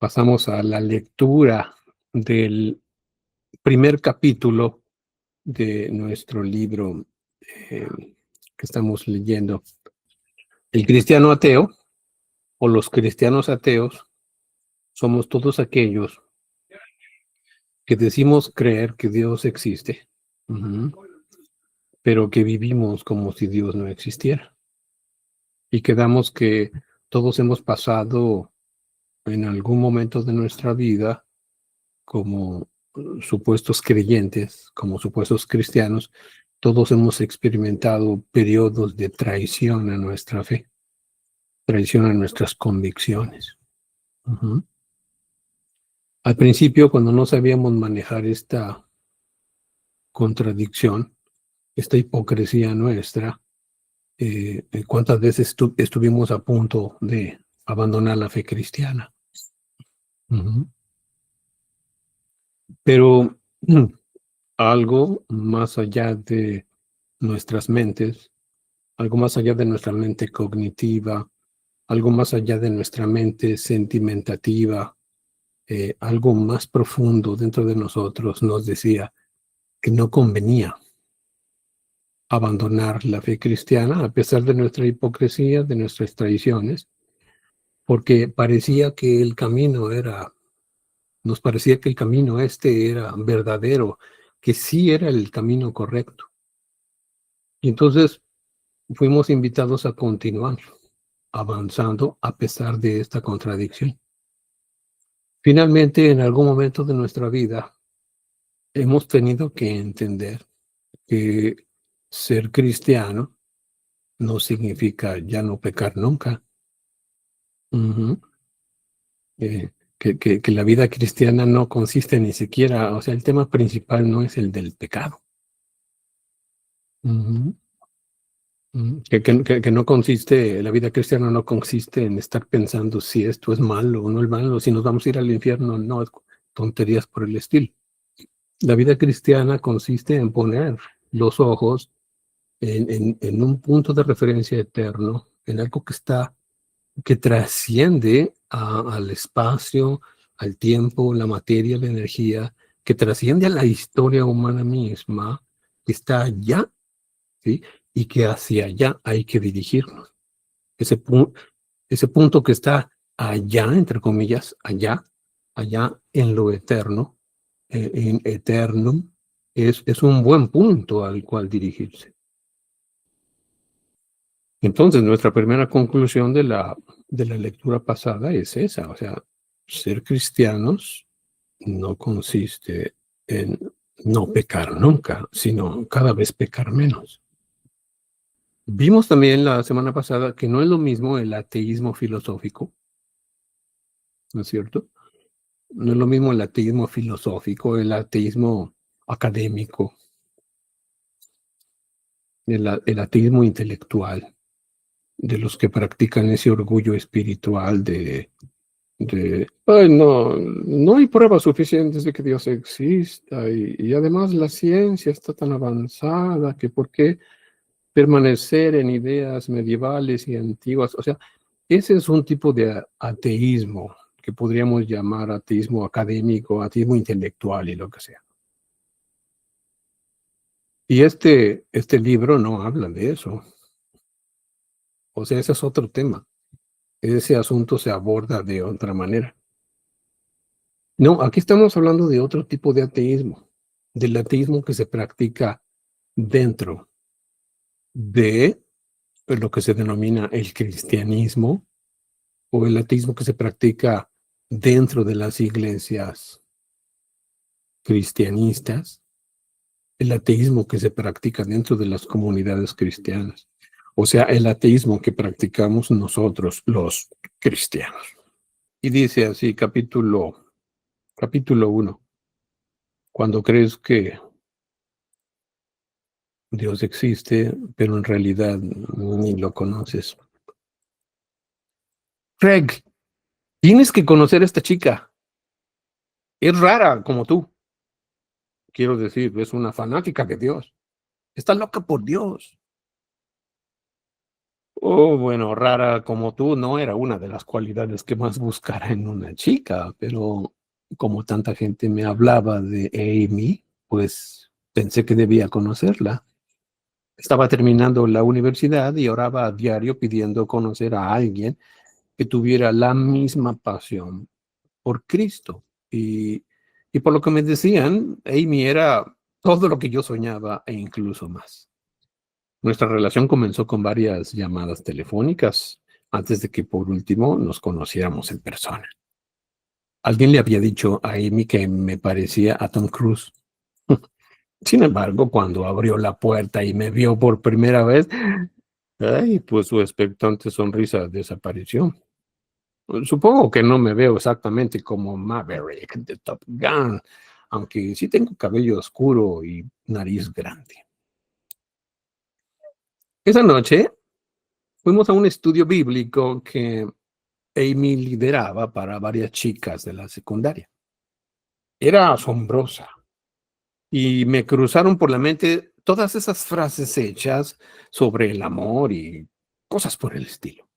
Pasamos a la lectura del primer capítulo de nuestro libro que estamos leyendo. El cristiano ateo o los cristianos ateos somos todos aquellos que decimos creer que Dios existe, pero que vivimos como si Dios no existiera. Y quedamos que todos hemos pasado en algún momento de nuestra vida como supuestos creyentes, como supuestos cristianos, todos hemos experimentado periodos de traición a nuestra fe, traición a nuestras convicciones. Al principio, cuando no sabíamos manejar esta contradicción, esta hipocresía nuestra, ¿cuántas veces estuvimos a punto de abandonar la fe cristiana? Pero algo más allá de nuestras mentes, algo más allá de nuestra mente cognitiva, algo más allá de nuestra mente sentimentativa, algo más profundo dentro de nosotros nos decía que no convenía abandonar la fe cristiana a pesar de nuestra hipocresía, de nuestras traiciones, porque parecía que el camino nos parecía que el camino era verdadero, que sí era el camino correcto. Y entonces fuimos invitados a continuar avanzando a pesar de esta contradicción. Finalmente, en algún momento de nuestra vida, hemos tenido que entender que ser cristiano no significa ya no pecar nunca. Que la vida cristiana no consiste ni siquiera, o sea, el tema principal no es el del pecado. Que no consiste, la vida cristiana no consiste en estar pensando si esto es malo o no es malo, si nos vamos a ir al infierno, no, tonterías por el estilo. La vida cristiana consiste en poner los ojos en un punto de referencia eterno, en algo que trasciende al espacio, al tiempo, la materia, la energía, que trasciende a la historia humana misma, que está allá, ¿sí? Y que hacia allá hay que dirigirnos. Ese punto que está allá, entre comillas, allá en lo eterno, en eternum, es un buen punto al cual dirigirse. Entonces, nuestra primera conclusión de la lectura pasada es esa, o sea, ser cristianos no consiste en no pecar nunca, sino cada vez pecar menos. Vimos también la semana pasada que no es lo mismo el ateísmo filosófico, ¿no es cierto? No es lo mismo el ateísmo filosófico, el ateísmo académico, el ateísmo intelectual, de los que practican ese orgullo espiritual ay, no hay pruebas suficientes de que Dios exista y además la ciencia está tan avanzada que por qué permanecer en ideas medievales y antiguas. O sea, ese es un tipo de ateísmo que podríamos llamar ateísmo académico, ateísmo intelectual y lo que sea. Y este libro no habla de eso. O sea, ese es otro tema. Ese asunto se aborda de otra manera. No, aquí estamos hablando de otro tipo de ateísmo, del ateísmo que se practica dentro de lo que se denomina el cristianismo o el ateísmo que se practica dentro de las iglesias cristianistas, el ateísmo que se practica dentro de las comunidades cristianas, o sea, el ateísmo que practicamos nosotros los cristianos. Y dice así, capítulo 1, cuando crees que Dios existe, pero en realidad ni lo conoces. Craig, tienes que conocer a esta chica. Es rara como tú. Quiero decir, es una fanática de Dios. Está loca por Dios. Oh, bueno, rara como tú no era una de las cualidades que más buscara en una chica, pero como tanta gente me hablaba de Amy, pues pensé que debía conocerla. Estaba terminando la universidad y oraba a diario pidiendo conocer a alguien que tuviera la misma pasión por Cristo. Y por lo que me decían, Amy era todo lo que yo soñaba e incluso más. Nuestra relación comenzó con varias llamadas telefónicas antes de que por último nos conociéramos en persona. Alguien le había dicho a Amy que me parecía a Tom Cruise. Sin embargo, cuando abrió la puerta y me vio por primera vez, ay, pues su expectante sonrisa desapareció. Supongo que no me veo exactamente como Maverick de Top Gun, aunque sí tengo cabello oscuro y nariz grande. Esa noche fuimos a un estudio bíblico que Amy lideraba para varias chicas de la secundaria. Era asombrosa y me cruzaron por la mente todas esas frases hechas sobre el amor y cosas por el estilo.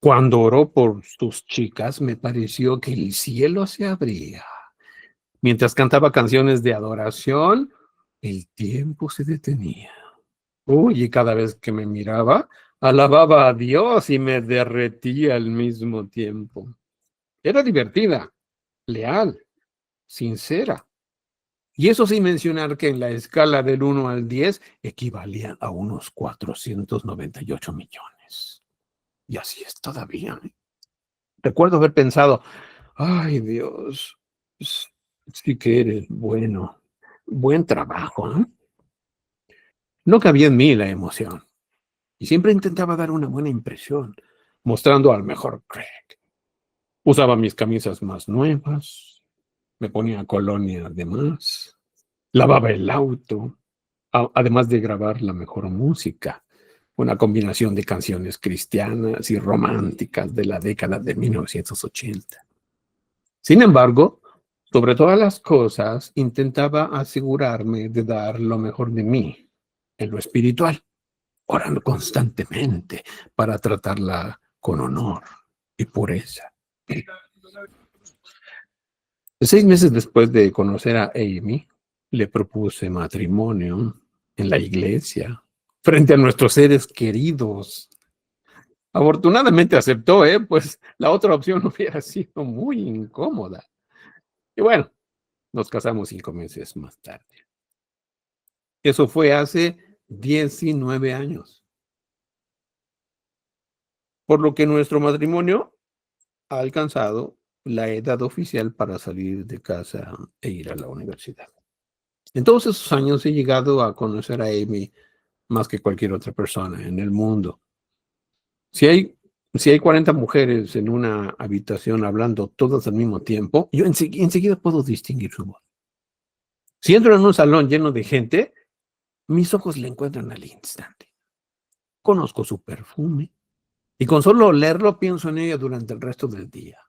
Cuando oró por sus chicas, me pareció que el cielo se abría. Mientras cantaba canciones de adoración, el tiempo se detenía. Uy, y cada vez que me miraba, alababa a Dios y me derretía al mismo tiempo. Era divertida, leal, sincera. Y eso sin mencionar que en la escala del 1 al 10 equivalía a unos 498 millones. Y así es todavía. Recuerdo haber pensado, ay Dios, sí que eres bueno. Buen trabajo, ¿eh? No cabía en mí la emoción. Y siempre intentaba dar una buena impresión, mostrando al mejor Craig. Usaba mis camisas más nuevas, me ponía colonia de más, lavaba el auto, además de grabar la mejor música, una combinación de canciones cristianas y románticas de la década de 1980. Sin embargo, sobre todas las cosas, intentaba asegurarme de dar lo mejor de mí en lo espiritual, orando constantemente para tratarla con honor y pureza. 6 meses después de conocer a Amy, le propuse matrimonio en la iglesia, frente a nuestros seres queridos. Afortunadamente aceptó, pues la otra opción hubiera sido muy incómoda. Y bueno, nos casamos 5 meses más tarde. Eso fue hace 19 años, por lo que nuestro matrimonio ha alcanzado la edad oficial para salir de casa e ir a la universidad. En todos esos años he llegado a conocer a Amy más que cualquier otra persona en el mundo. Si hay, si hay 40 mujeres en una habitación hablando todas al mismo tiempo, yo enseguida puedo distinguir su voz. Si entro en un salón lleno de gente, mis ojos le encuentran al instante. Conozco su perfume y con solo olerlo pienso en ella durante el resto del día.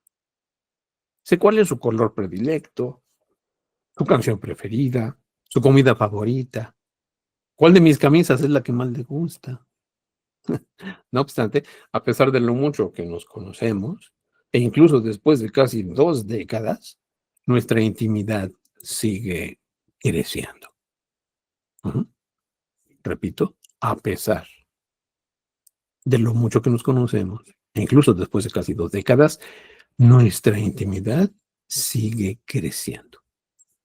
Sé cuál es su color predilecto, su canción preferida, su comida favorita, cuál de mis camisas es la que más le gusta. No obstante, a pesar de lo mucho que nos conocemos, e incluso después de casi 2 décadas, nuestra intimidad sigue creciendo. Ujú. Repito, a pesar de lo mucho que nos conocemos, e incluso después de casi 2 décadas, nuestra intimidad sigue creciendo.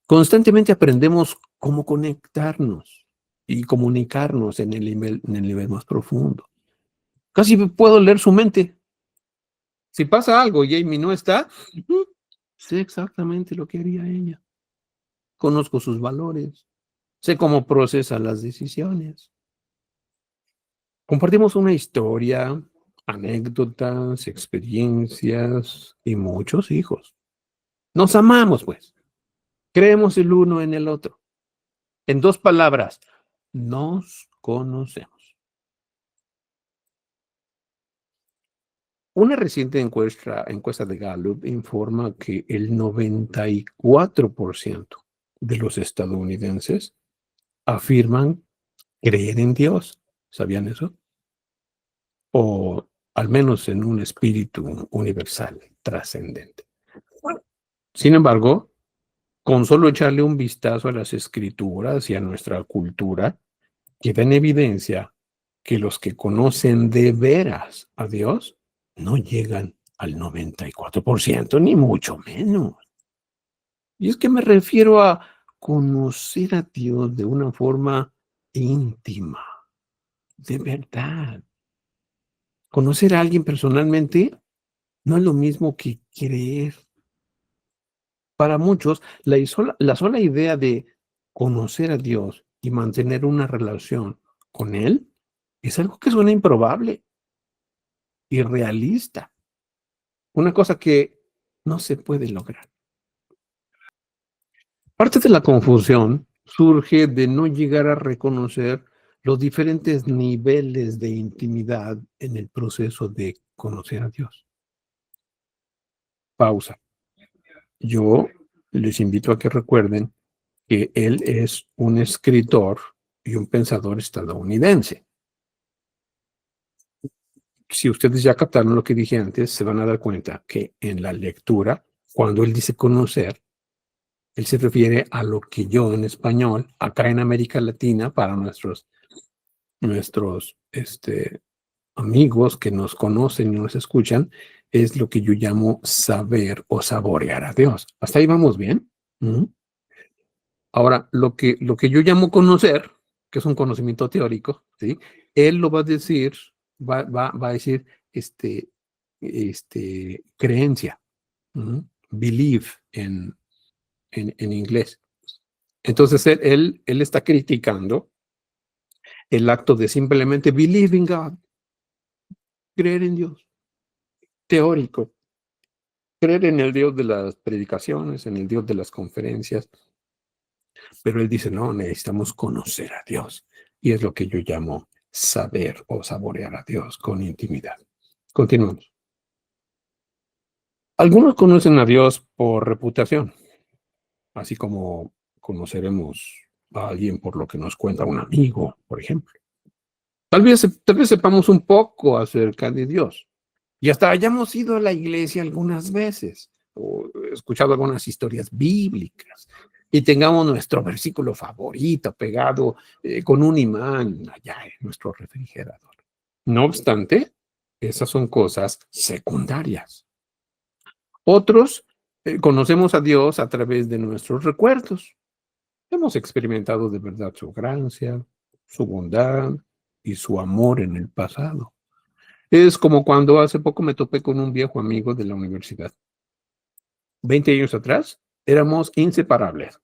Constantemente aprendemos cómo conectarnos y comunicarnos en el nivel más profundo. Casi puedo leer su mente. Si pasa algo y Amy no está, sé exactamente lo que haría ella. Conozco sus valores, sé cómo procesa las decisiones. Compartimos una historia, anécdotas, experiencias y muchos hijos. Nos amamos, pues. Creemos el uno en el otro. En 2 palabras, nos conocemos. Una reciente encuesta de Gallup informa que el 94% de los estadounidenses afirman creer en Dios. ¿Sabían eso? o al menos en un espíritu universal, trascendente. Sin embargo, con solo echarle un vistazo a las escrituras y a nuestra cultura, queda en evidencia que los que conocen de veras a Dios no llegan al 94%, ni mucho menos. Y es que me refiero a conocer a Dios de una forma íntima, de verdad. Conocer a alguien personalmente no es lo mismo que creer. Para muchos, la sola idea de conocer a Dios y mantener una relación con Él es algo que suena improbable, irrealista, una cosa que no se puede lograr. Parte de la confusión surge de no llegar a reconocer los diferentes niveles de intimidad en el proceso de conocer a Dios. Pausa. Yo les invito a que recuerden que él es un escritor y un pensador estadounidense. Si ustedes ya captaron lo que dije antes, se van a dar cuenta que en la lectura, cuando él dice conocer, él se refiere a lo que yo en español, acá en América Latina, para nuestros amigos que nos conocen y nos escuchan, es lo que yo llamo saber o saborear a Dios. ¿Hasta ahí vamos bien? ¿Mm? Ahora, lo que yo llamo conocer, que es un conocimiento teórico, ¿sí? Él lo va a decir, va a decir creencia, believe en inglés. Entonces, él está criticando el acto de simplemente believe in God, creer en Dios, teórico, creer en el Dios de las predicaciones, en el Dios de las conferencias, pero él dice, no, necesitamos conocer a Dios. Y es lo que yo llamo saber o saborear a Dios con intimidad. Continuamos. Algunos conocen a Dios por reputación, así como conoceremos a alguien por lo que nos cuenta un amigo, por ejemplo. Tal vez sepamos un poco acerca de Dios. Y hasta hayamos ido a la iglesia algunas veces, o escuchado algunas historias bíblicas, y tengamos nuestro versículo favorito pegado con un imán allá en nuestro refrigerador. No obstante, esas son cosas secundarias. Otros conocemos a Dios a través de nuestros recuerdos. Hemos experimentado de verdad su gracia, su bondad y su amor en el pasado. Es como cuando hace poco me topé con un viejo amigo de la universidad. 20 años atrás, éramos inseparables.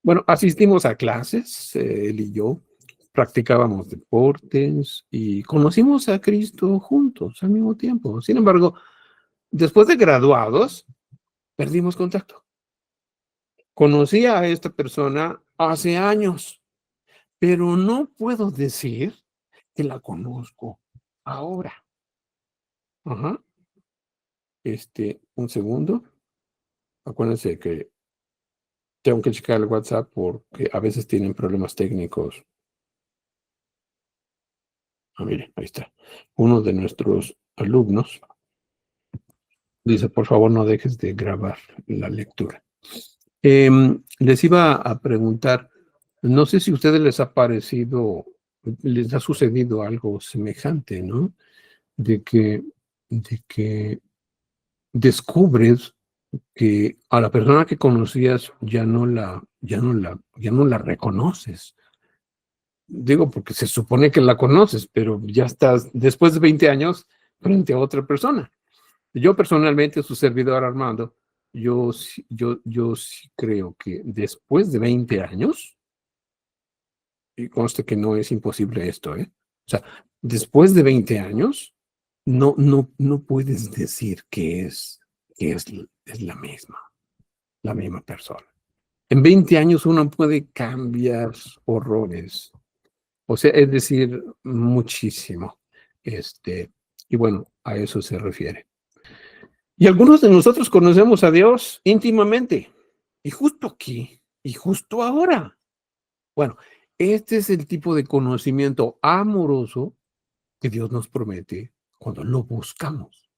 Bueno, asistimos a clases, él y yo, practicábamos deportes y conocimos a Cristo juntos al mismo tiempo. Sin embargo, después de graduados, perdimos contacto. Conocí a esta persona hace años, pero no puedo decir que la conozco ahora. Ajá. Un segundo. Acuérdense que tengo que checar el WhatsApp porque a veces tienen problemas técnicos. Mire, ahí está. Uno de nuestros alumnos dice, por favor, no dejes de grabar la lectura. Les iba a preguntar, no sé si a ustedes les ha sucedido algo semejante, ¿no? De que descubres que a la persona que conocías ya no la reconoces. Digo, porque se supone que la conoces, pero ya estás después de 20 años frente a otra persona. Yo personalmente, su servidor Armando, yo sí creo que después de 20 años, y conste que no es imposible esto, O sea, después de 20 años, no puedes decir es la misma persona. En 20 años uno puede cambiar horrores. O sea, es decir, muchísimo. Y bueno, a eso se refiere. Y algunos de nosotros conocemos a Dios íntimamente. Y justo aquí, y justo ahora. Bueno, este es el tipo de conocimiento amoroso que Dios nos promete cuando lo buscamos.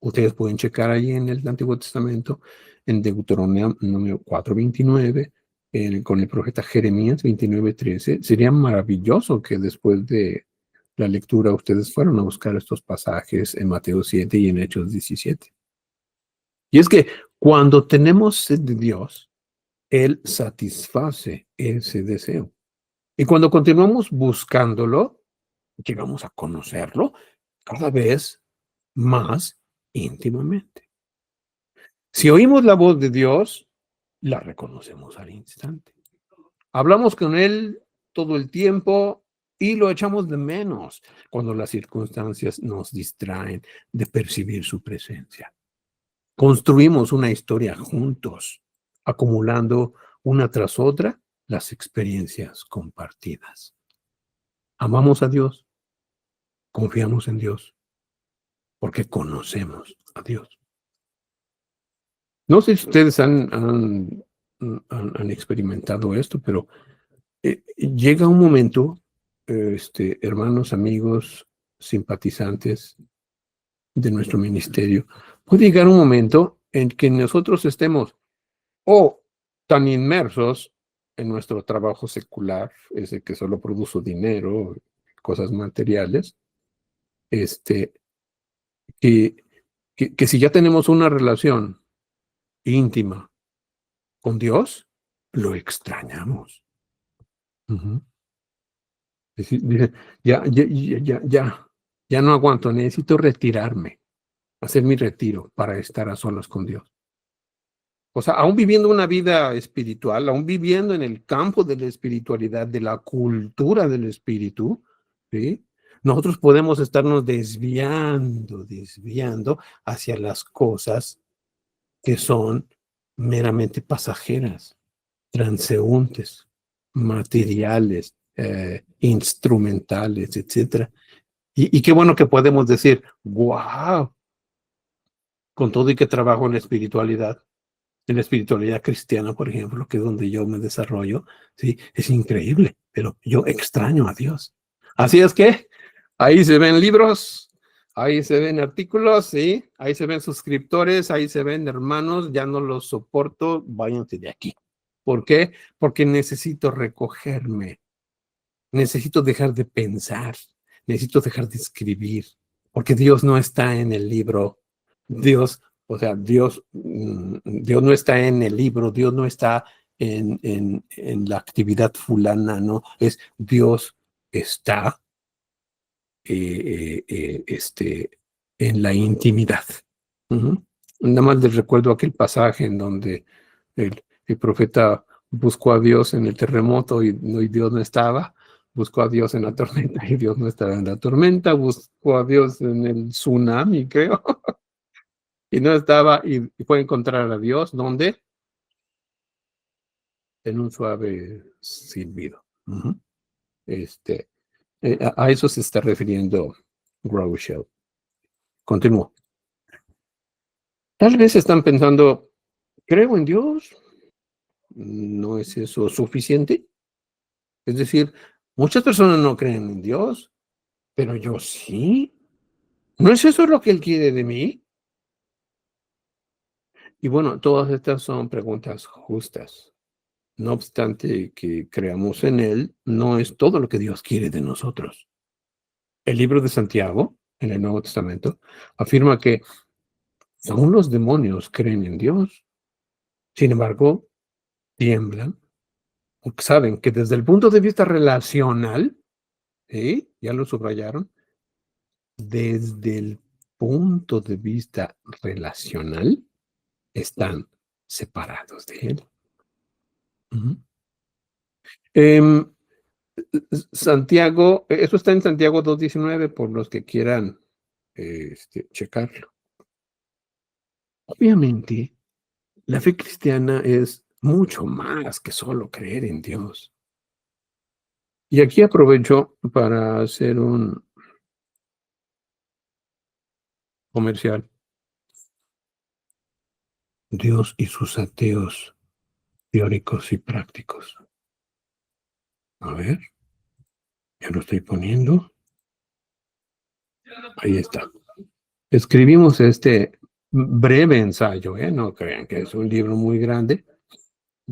Ustedes pueden checar ahí en el Antiguo Testamento, en Deuteronomio 4:29, con el profeta Jeremías 29:13. Sería maravilloso que después de la lectura ustedes fueran a buscar estos pasajes en Mateo 7 y en Hechos 17. Y es que cuando tenemos sed de Dios, Él satisface ese deseo. Y cuando continuamos buscándolo, llegamos a conocerlo cada vez más íntimamente. Si oímos la voz de Dios, la reconocemos al instante. Hablamos con Él todo el tiempo y lo echamos de menos cuando las circunstancias nos distraen de percibir su presencia. Construimos una historia juntos, acumulando una tras otra las experiencias compartidas. Amamos a Dios, confiamos en Dios, porque conocemos a Dios. No sé si ustedes han experimentado esto, pero llega un momento, hermanos, amigos, simpatizantes de nuestro ministerio, puede llegar un momento en que nosotros estemos o tan inmersos en nuestro trabajo secular, ese que solo produce dinero, cosas materiales, que, que si ya tenemos una relación íntima con Dios, lo extrañamos. Uh-huh. Dice, ya no aguanto, necesito retirarme, hacer mi retiro para estar a solas con Dios. O sea, aún viviendo una vida espiritual, aún viviendo en el campo de la espiritualidad, de la cultura del espíritu, ¿sí? Nosotros podemos estarnos desviando hacia las cosas que son meramente pasajeras, transeúntes, materiales, instrumentales, etcétera. Y qué bueno que podemos decir, wow, con todo y que trabajo en la espiritualidad cristiana, por ejemplo, que es donde yo me desarrollo, sí, es increíble, pero yo extraño a Dios. Así es que ahí se ven libros, ahí se ven artículos, sí, ahí se ven suscriptores, ahí se ven hermanos, ya no los soporto, váyanse de aquí. ¿Por qué? Porque necesito recogerme, necesito dejar de pensar, necesito dejar de escribir, porque Dios no está en el libro. Dios, o sea, Dios no está en el libro, Dios no está en la actividad fulana, ¿no? Es Dios está en la intimidad. Uh-huh. Nada más les recuerdo aquel pasaje en donde el profeta buscó a Dios en el terremoto y Dios no estaba, buscó a Dios en la tormenta y Dios no estaba en la tormenta, buscó a Dios en el tsunami, creo, y no estaba, y fue a encontrar a Dios, ¿dónde? En un suave silbido. Uh-huh. A eso se está refiriendo Groucho. Continúo. Tal vez están pensando, creo en Dios, ¿no es eso suficiente? Es decir, muchas personas no creen en Dios, pero yo sí. ¿No es eso lo que Él quiere de mí? Y bueno, todas estas son preguntas justas. No obstante que creamos en Él, no es todo lo que Dios quiere de nosotros. El libro de Santiago, en el Nuevo Testamento, afirma que aún los demonios creen en Dios. Sin embargo, tiemblan, porque saben que desde el punto de vista relacional, ¿sí? Ya lo subrayaron, desde el punto de vista relacional, están separados de Él. Uh-huh. Eh, Santiago, eso está en Santiago 2:19, por los que quieran checarlo. Obviamente, la fe cristiana es mucho más que solo creer en Dios. Y aquí aprovecho para hacer un comercial. Dios y sus ateos teóricos y prácticos. A ver, ya lo estoy poniendo. Ahí está. Escribimos este breve ensayo, no crean que es un libro muy grande,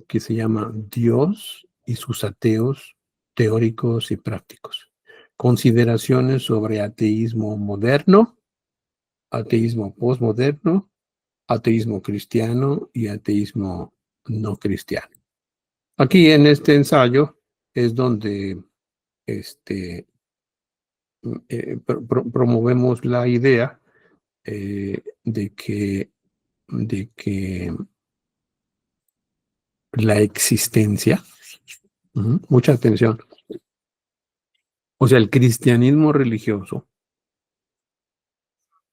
que se llama Dios y sus ateos teóricos y prácticos. Consideraciones sobre ateísmo moderno, ateísmo postmoderno, ateísmo cristiano y ateísmo no cristiano. Aquí en este ensayo es donde promovemos la idea de que la existencia, mucha atención, o sea, el cristianismo religioso,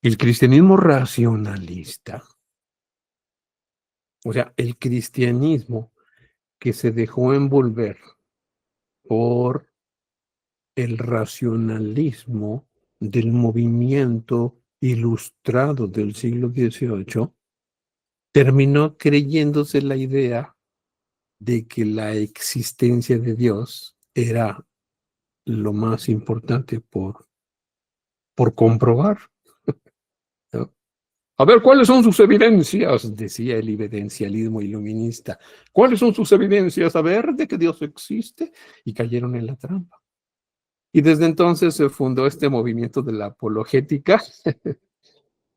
el cristianismo racionalista, o sea, el cristianismo que se dejó envolver por el racionalismo del movimiento ilustrado del siglo XVIII, terminó creyéndose la idea de que la existencia de Dios era lo más importante por comprobar, ¿no? A ver, ¿cuáles son sus evidencias? Decía el evidencialismo iluminista. ¿Cuáles son sus evidencias? A ver, de que Dios existe. Y cayeron en la trampa. Y desde entonces se fundó este movimiento de la apologética,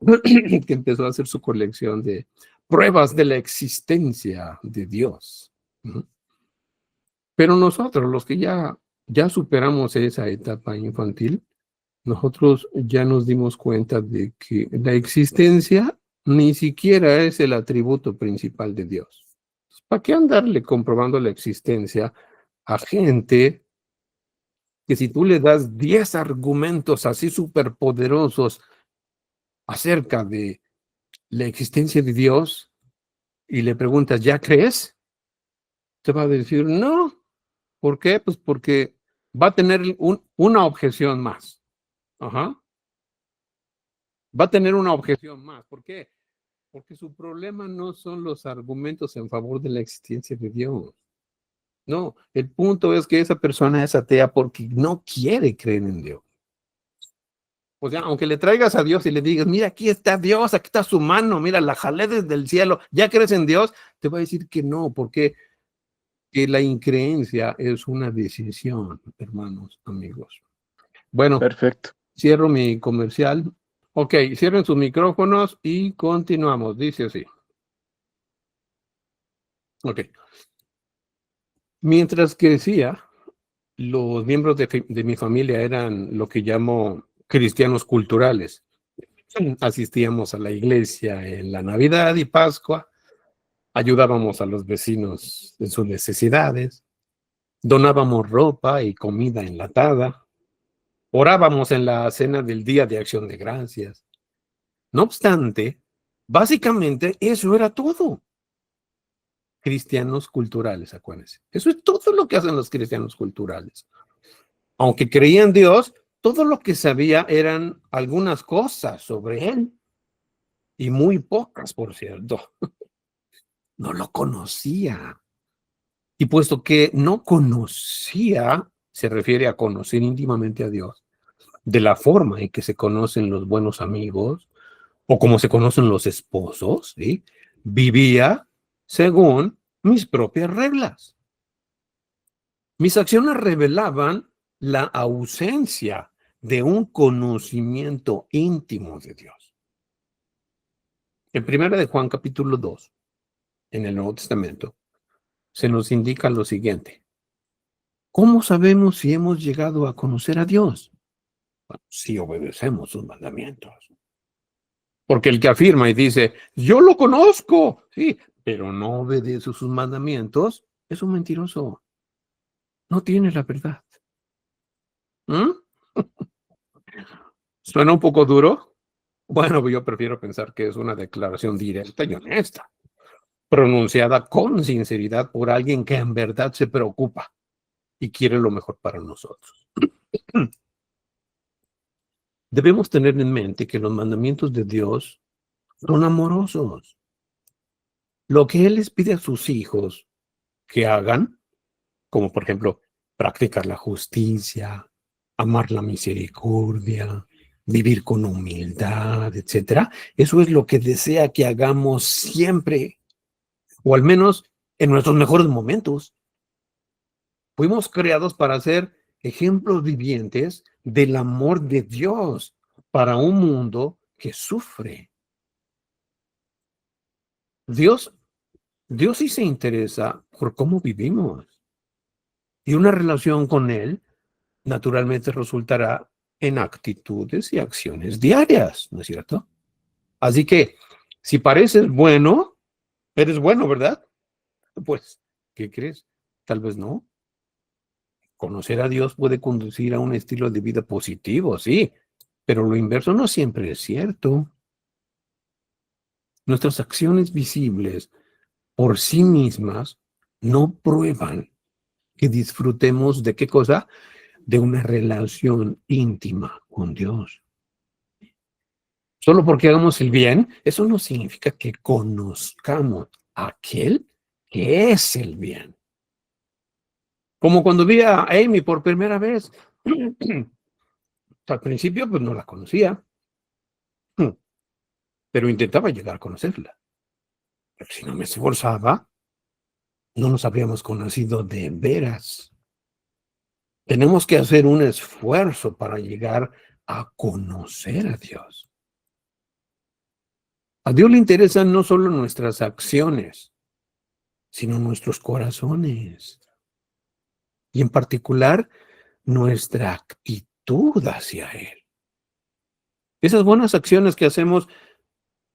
que empezó a hacer su colección de pruebas de la existencia de Dios. Pero nosotros, los que ya superamos esa etapa infantil, nosotros ya nos dimos cuenta de que la existencia ni siquiera es el atributo principal de Dios. ¿Para qué andarle comprobando la existencia a gente que si tú le das 10 argumentos así superpoderosos acerca de la existencia de Dios y le preguntas, ¿ya crees? Te va a decir, no. ¿Por qué? Pues porque va a tener una objeción más. Ajá. Va a tener una objeción más. ¿Por qué? Porque su problema no son los argumentos en favor de la existencia de Dios. No, el punto es que esa persona es atea porque no quiere creer en Dios. O sea, aunque le traigas a Dios y le digas, mira, aquí está Dios, aquí está su mano, mira, la jalé desde el cielo, ¿ya crees en Dios? Te va a decir que no, porque que la increencia es una decisión, hermanos, amigos. Bueno, perfecto. Cierro mi comercial. Ok, cierren sus micrófonos y continuamos. Dice así. Ok. Mientras crecía, los miembros de mi familia eran lo que llamo cristianos culturales. Asistíamos a la iglesia en la Navidad y Pascua, ayudábamos a los vecinos en sus necesidades, donábamos ropa y comida enlatada, orábamos en la cena del Día de Acción de Gracias. No obstante, básicamente eso era todo. Cristianos culturales, acuérdense. Eso es todo lo que hacen los cristianos culturales. Aunque creían en Dios, todo lo que sabía eran algunas cosas sobre él. Y muy pocas, por cierto. No lo conocía. Y puesto que no conocía, se refiere a conocer íntimamente a Dios, de la forma en que se conocen los buenos amigos, o como se conocen los esposos, ¿sí? Vivía según mis propias reglas. Mis acciones revelaban la ausencia de un conocimiento íntimo de Dios. En 1 de Juan capítulo 2, en el Nuevo Testamento, se nos indica lo siguiente. ¿Cómo sabemos si hemos llegado a conocer a Dios? Bueno, si obedecemos sus mandamientos. Porque el que afirma y dice, yo lo conozco, sí, pero no obedece sus mandamientos, es un mentiroso. No tiene la verdad. ¿Suena un poco duro? Bueno, yo prefiero pensar que es una declaración directa y honesta, pronunciada con sinceridad por alguien que en verdad se preocupa y quiere lo mejor para nosotros. Debemos tener en mente que los mandamientos de Dios son amorosos. Lo que Él les pide a sus hijos que hagan, como por ejemplo practicar la justicia, amar la misericordia, vivir con humildad, etcétera. Eso es lo que desea que hagamos siempre, o al menos en nuestros mejores momentos. Fuimos creados para ser ejemplos vivientes del amor de Dios para un mundo que sufre. Dios, Dios sí se interesa por cómo vivimos. Y una relación con Él naturalmente resultará en actitudes y acciones diarias, ¿no es cierto? Así que, si pareces bueno, eres bueno, ¿verdad? Pues, ¿qué crees? Tal vez no. Conocer a Dios puede conducir a un estilo de vida positivo, sí, pero lo inverso no siempre es cierto. Nuestras acciones visibles por sí mismas no prueban que disfrutemos de qué cosa, de una relación íntima con Dios. Solo porque hagamos el bien, eso no significa que conozcamos a aquel que es el bien. Como cuando vi a Amy por primera vez. Al principio, pues no la conocía, pero intentaba llegar a conocerla. Pero si no me esforzaba, no nos habríamos conocido de veras. Tenemos que hacer un esfuerzo para llegar a conocer a Dios. A Dios le interesan no solo nuestras acciones, sino nuestros corazones. Y en particular, nuestra actitud hacia Él. Esas buenas acciones que hacemos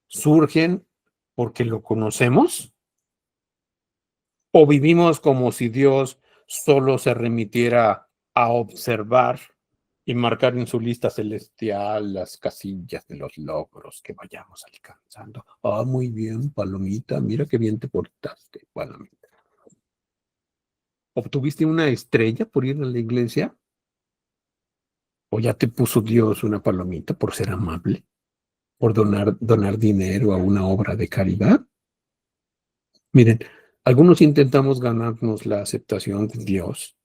surgen porque lo conocemos o vivimos como si Dios solo se remitiera a observar y marcar en su lista celestial las casillas de los logros que vayamos alcanzando. Ah, muy bien, palomita, mira qué bien te portaste, palomita. ¿Obtuviste una estrella por ir a la iglesia? ¿O ya te puso Dios una palomita por ser amable? ¿Por donar dinero a una obra de caridad? Miren, algunos intentamos ganarnos la aceptación de Dios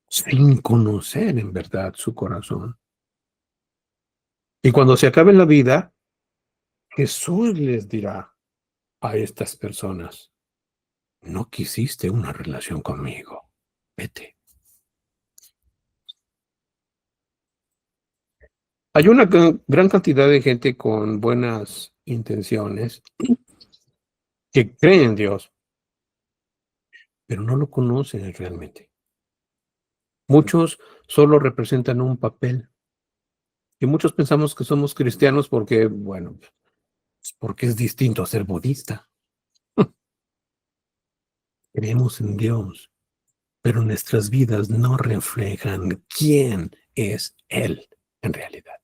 sin conocer en verdad su corazón. Y cuando se acabe la vida, Jesús les dirá a estas personas: no quisiste una relación conmigo, vete. Hay una gran cantidad de gente con buenas intenciones que creen en Dios, pero no lo conocen realmente. Muchos solo representan un papel. Y muchos pensamos que somos cristianos porque, bueno, porque es distinto a ser budista. Creemos en Dios, pero nuestras vidas no reflejan quién es Él en realidad.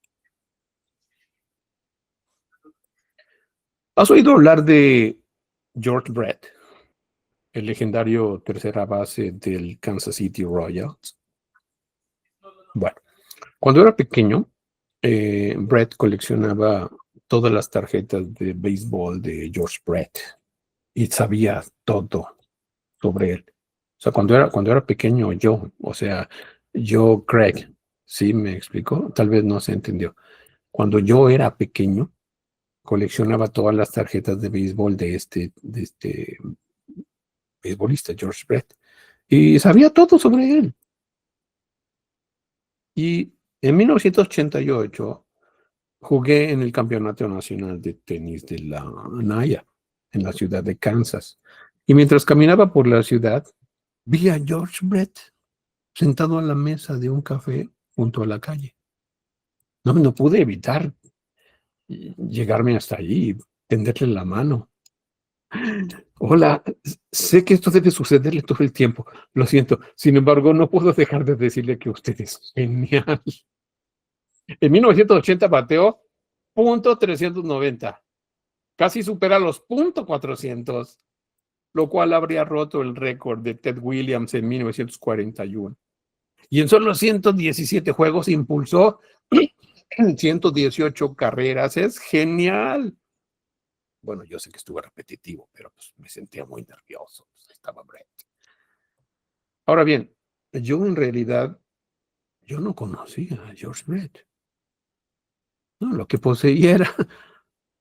¿Has oído hablar de George Brett, el legendario tercera base del Kansas City Royals? Bueno, cuando era pequeño, Brett coleccionaba todas las tarjetas de béisbol de George Brett y sabía todo sobre él. O sea, cuando era pequeño yo, Craig, ¿sí me explicó? Tal vez no se entendió. Cuando yo era pequeño, coleccionaba todas las tarjetas de béisbol de este beisbolista, George Brett, y sabía todo sobre él. Y en 1988 jugué en el Campeonato Nacional de Tenis de la NAIA, en la ciudad de Kansas. Y mientras caminaba por la ciudad, vi a George Brett sentado a la mesa de un café junto a la calle. No pude evitar llegarme hasta allí y tenderle la mano. Hola, sé que esto debe sucederle todo el tiempo, lo siento. Sin embargo, no puedo dejar de decirle que usted es genial. En 1980 bateó .390, casi supera los .400, lo cual habría roto el récord de Ted Williams en 1941. Y en solo 117 juegos impulsó 118 carreras. Es genial. Bueno, yo sé que estuvo repetitivo, pero pues me sentía muy nervioso. Estaba Brett. Ahora bien, yo en realidad, yo no conocía a George Brett. No, lo que poseía era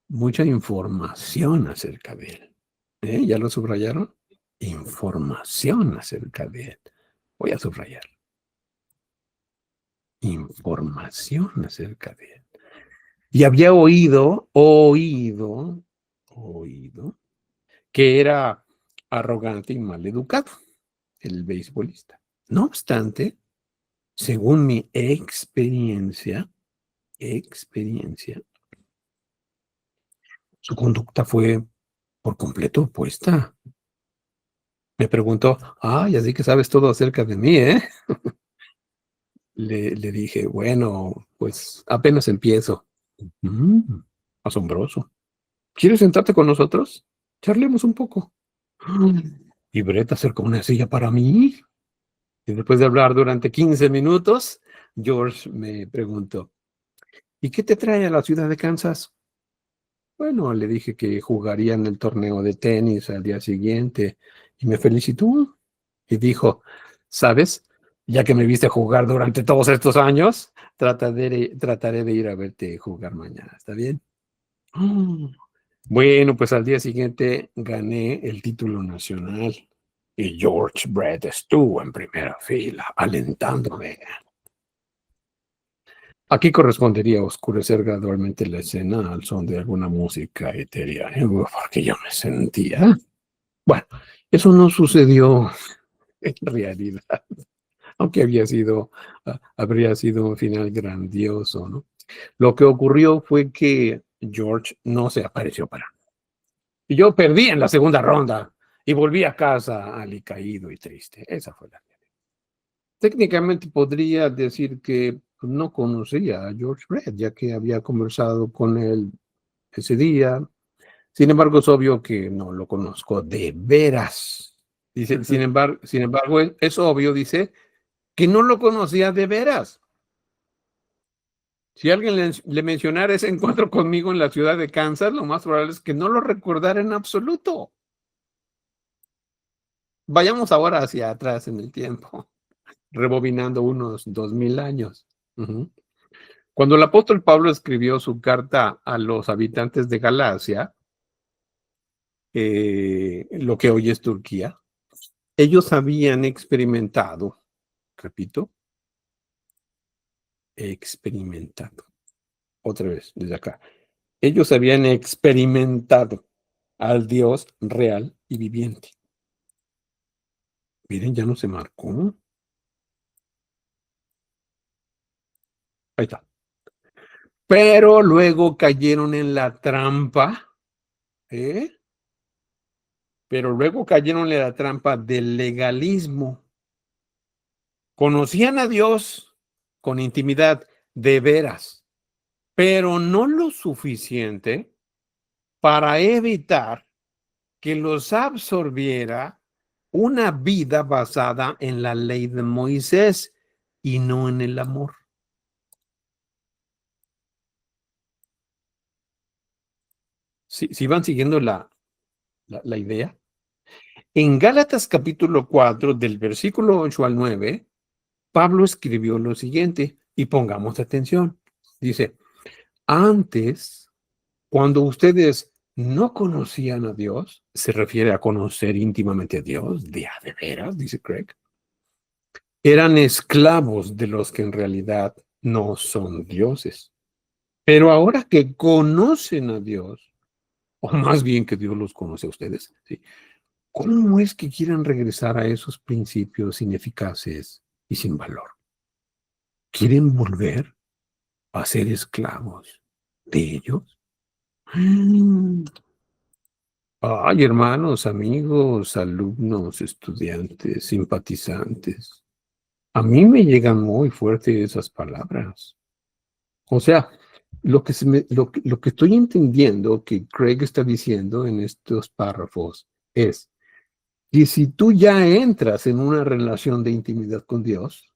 mucha información acerca de él. ¿Ya lo subrayaron? Información acerca de él. Voy a subrayar. Información acerca de él. Y había oído que era arrogante y maleducado, el beisbolista. No obstante, según mi experiencia, su conducta fue por completo opuesta. Me preguntó, así que sabes todo acerca de mí, ¿eh? Le dije, bueno, pues apenas empiezo. Mm, asombroso. ¿Quieres sentarte con nosotros? Charlemos un poco. Y Brett acercó una silla para mí. Y después de hablar durante 15 minutos, George me preguntó, ¿y qué te trae a la ciudad de Kansas? Bueno, le dije que jugaría en el torneo de tenis al día siguiente y me felicitó. Y dijo, ¿sabes? Ya que me viste jugar durante todos estos años, trataré de ir a verte jugar mañana. ¿Está bien? Bueno, pues al día siguiente gané el título nacional y George Brett estuvo en primera fila, alentándome. Aquí correspondería oscurecer gradualmente la escena al son de alguna música etérea, porque yo me sentía. Bueno, eso no sucedió en realidad, aunque habría sido un final grandioso, ¿no? Lo que ocurrió fue que George no se apareció para mí. Y yo perdí en la segunda ronda y volví a casa alicaído y triste. Esa fue la realidad. Técnicamente podría decir que no conocía a George Brett, ya que había conversado con él ese día. Sin embargo, es obvio que no lo conozco de veras. Dice, sin embargo, es obvio, dice, que no lo conocía de veras. Si alguien le mencionara ese encuentro conmigo en la ciudad de Kansas, lo más probable es que no lo recordara en absoluto. Vayamos ahora hacia atrás en el tiempo, rebobinando unos 2000 años. Cuando el apóstol Pablo escribió su carta a los habitantes de Galacia, lo que hoy es Turquía, ellos habían experimentado, repito, otra vez desde acá, ellos habían experimentado al Dios real y viviente. Miren, ya no se marcó. Ahí está. Pero luego cayeron en la trampa, ¿eh? Pero luego cayeron en la trampa del legalismo. Conocían a Dios con intimidad, de veras, pero no lo suficiente para evitar que los absorbiera una vida basada en la ley de Moisés y no en el amor. Si van siguiendo la idea. En Gálatas capítulo 4, del versículo 8 al 9, Pablo escribió lo siguiente, y pongamos atención. Dice, antes, cuando ustedes no conocían a Dios, se refiere a conocer íntimamente a Dios, de veras, dice Craig, eran esclavos de los que en realidad no son dioses. Pero ahora que conocen a Dios, o más bien que Dios los conoce a ustedes, ¿sí? ¿Cómo es que quieren regresar a esos principios ineficaces y sin valor? ¿Quieren volver a ser esclavos de ellos? Ay, hermanos, amigos, alumnos, estudiantes, simpatizantes. A mí me llegan muy fuerte esas palabras. O sea, lo que estoy entendiendo que Craig está diciendo en estos párrafos es que si tú ya entras en una relación de intimidad con Dios,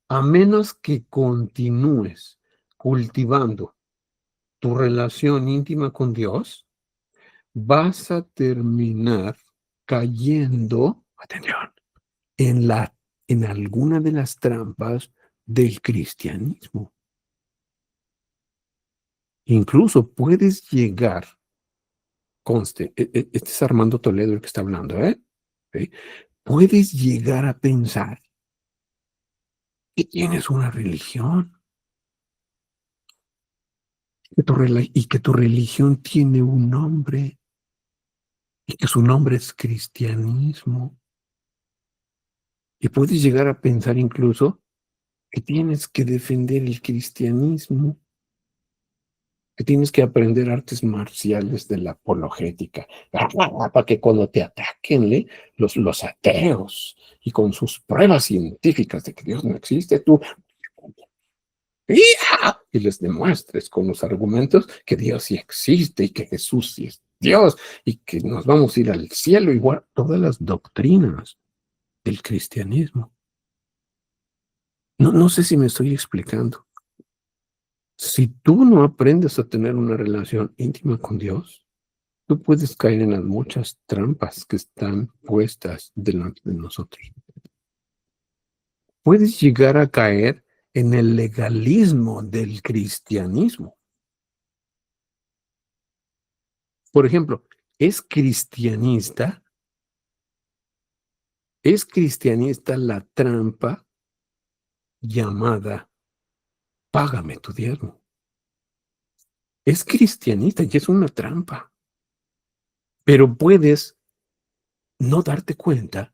a menos que continúes cultivando tu relación íntima con Dios, vas a terminar cayendo, atención, en alguna de las trampas del cristianismo. Incluso puedes llegar, conste, este es Armando Toledo el que está hablando, ¿sí? Puedes llegar a pensar que tienes una religión y que tu religión tiene un nombre y que su nombre es cristianismo. Y puedes llegar a pensar incluso que tienes que defender el cristianismo, que tienes que aprender artes marciales de la apologética, para que cuando te ataquen los ateos y con sus pruebas científicas de que Dios no existe, tú y les demuestres con los argumentos que Dios sí existe y que Jesús sí es Dios y que nos vamos a ir al cielo, igual todas las doctrinas del cristianismo. No sé si me estoy explicando. Si tú no aprendes a tener una relación íntima con Dios, tú puedes caer en las muchas trampas que están puestas delante de nosotros. Puedes llegar a caer en el legalismo del cristianismo. Por ejemplo, ¿es cristianista la trampa llamada págame tu diezmo? Es cristianista y es una trampa. Pero puedes no darte cuenta.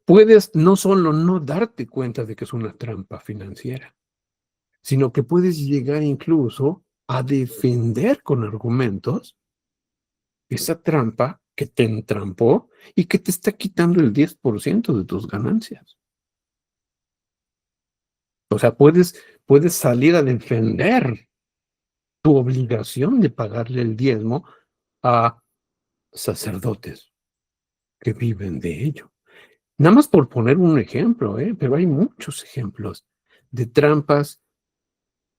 Puedes no solo no darte cuenta de que es una trampa financiera, sino que puedes llegar incluso a defender con argumentos esa trampa que te entrampó y que te está quitando el 10% de tus ganancias. O sea, puedes salir a defender tu obligación de pagarle el diezmo a sacerdotes que viven de ello. Nada más por poner un ejemplo, pero hay muchos ejemplos de trampas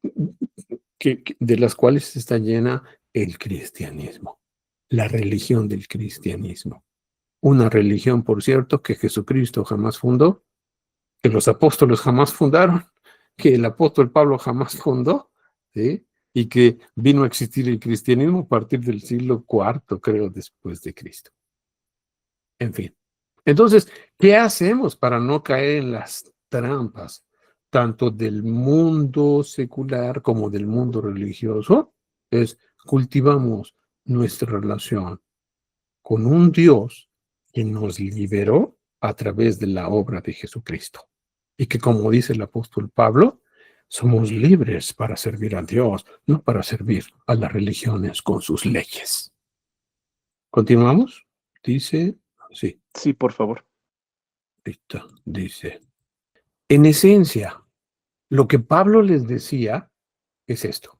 de las cuales está llena el cristianismo, la religión del cristianismo. Una religión, por cierto, que Jesucristo jamás fundó, que los apóstoles jamás fundaron, que el apóstol Pablo jamás fundó, ¿sí? Y que vino a existir el cristianismo a partir del siglo IV, creo, después de Cristo. En fin. Entonces, ¿qué hacemos para no caer en las trampas, tanto del mundo secular como del mundo religioso? Es cultivamos nuestra relación con un Dios que nos liberó a través de la obra de Jesucristo. Y que, como dice el apóstol Pablo, somos libres para servir a Dios, no para servir a las religiones con sus leyes. ¿Continuamos? Dice, sí. Sí, por favor. Listo, dice. En esencia, lo que Pablo les decía es esto.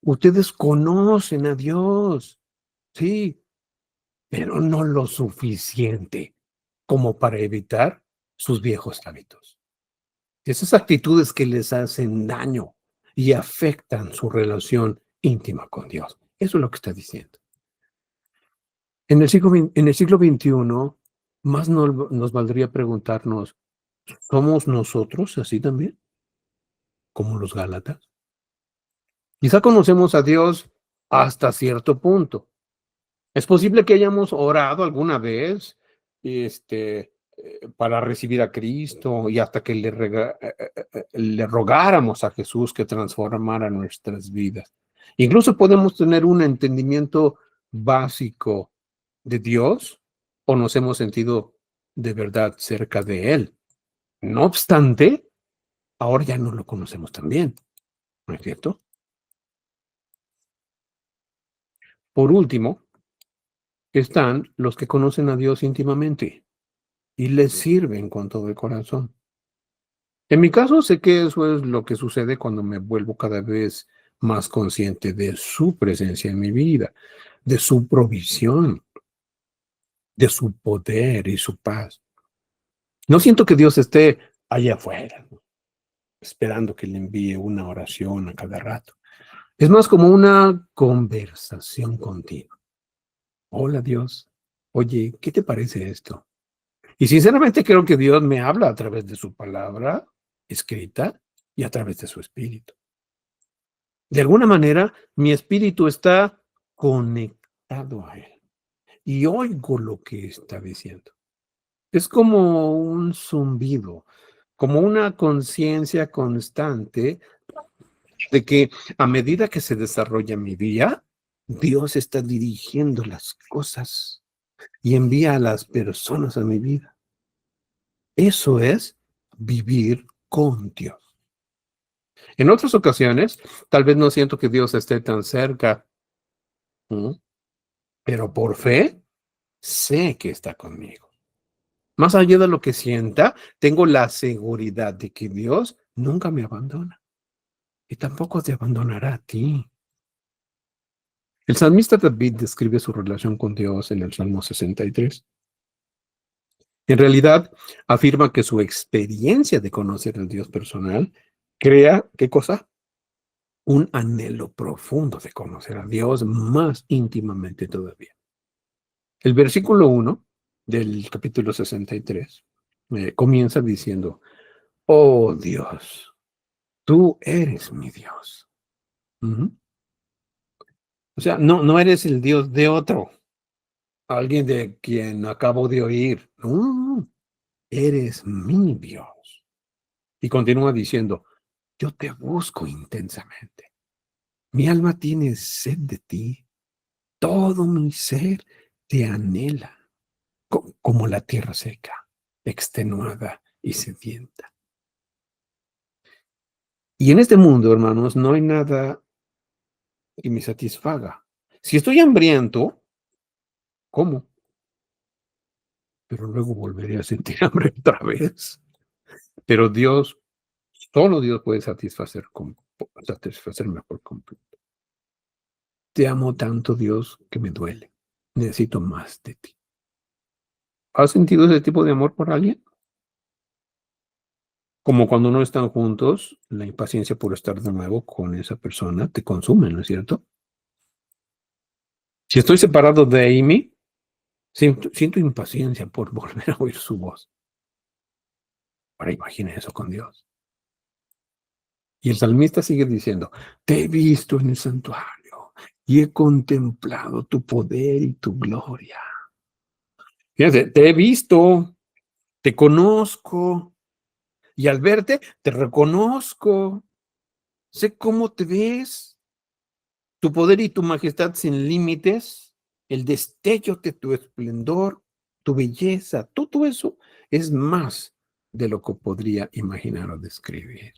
Ustedes conocen a Dios, sí, pero no lo suficiente como para evitar sus viejos hábitos. Esas actitudes que les hacen daño y afectan su relación íntima con Dios. Eso es lo que está diciendo. En el siglo XXI, más nos valdría preguntarnos, ¿somos nosotros así también? Como los Gálatas. Quizá conocemos a Dios hasta cierto punto. Es posible que hayamos orado alguna vez para recibir a Cristo y hasta que le rogáramos a Jesús que transformara nuestras vidas. Incluso podemos tener un entendimiento básico de Dios o nos hemos sentido de verdad cerca de Él. No obstante, ahora ya no lo conocemos tan bien, ¿no es cierto? Por último, están los que conocen a Dios íntimamente y les sirven con todo el corazón. En mi caso, sé que eso es lo que sucede cuando me vuelvo cada vez más consciente de su presencia en mi vida, de su provisión, de su poder y su paz. No siento que Dios esté allá afuera, ¿no?, esperando que le envíe una oración a cada rato. Es más como una conversación continua. Hola Dios, oye, ¿qué te parece esto? Y sinceramente creo que Dios me habla a través de su palabra escrita y a través de su espíritu. De alguna manera, mi espíritu está conectado a Él y oigo lo que está diciendo. Es como un zumbido, como una conciencia constante de que a medida que se desarrolla mi día, Dios está dirigiendo las cosas y envía a las personas a mi vida. Eso es vivir con Dios. En otras ocasiones, tal vez no siento que Dios esté tan cerca, ¿no? Pero por fe sé que está conmigo. Más allá de lo que sienta, tengo la seguridad de que Dios nunca me abandona y tampoco te abandonará a ti. El salmista David describe su relación con Dios en el Salmo 63. En realidad, afirma que su experiencia de conocer al Dios personal crea, ¿qué cosa? Un anhelo profundo de conocer a Dios más íntimamente todavía. El versículo 1 del capítulo 63 comienza diciendo, oh Dios, tú eres mi Dios. Ujú. O sea, no eres el Dios de otro, alguien de quien acabo de oír. No, eres mi Dios. Y continúa diciendo, yo te busco intensamente. Mi alma tiene sed de ti. Todo mi ser te anhela, como la tierra seca, extenuada y sedienta. Y en este mundo, hermanos, no hay nada que me satisfaga. Si estoy hambriento, como, pero luego volveré a sentir hambre otra vez. Pero Dios, solo Dios puede satisfacerme por completo. Te amo tanto, Dios, que me duele. Necesito más de ti. ¿Has sentido ese tipo de amor por alguien? Como cuando no están juntos, la impaciencia por estar de nuevo con esa persona te consume, ¿no es cierto? Si estoy separado de Amy, siento impaciencia por volver a oír su voz. Ahora imagina eso con Dios. Y el salmista sigue diciendo, te he visto en el santuario y he contemplado tu poder y tu gloria. Fíjense, te he visto, te conozco y al verte te reconozco, sé cómo te ves, tu poder y tu majestad sin límites, el destello de tu esplendor, tu belleza, todo eso es más de lo que podría imaginar o describir.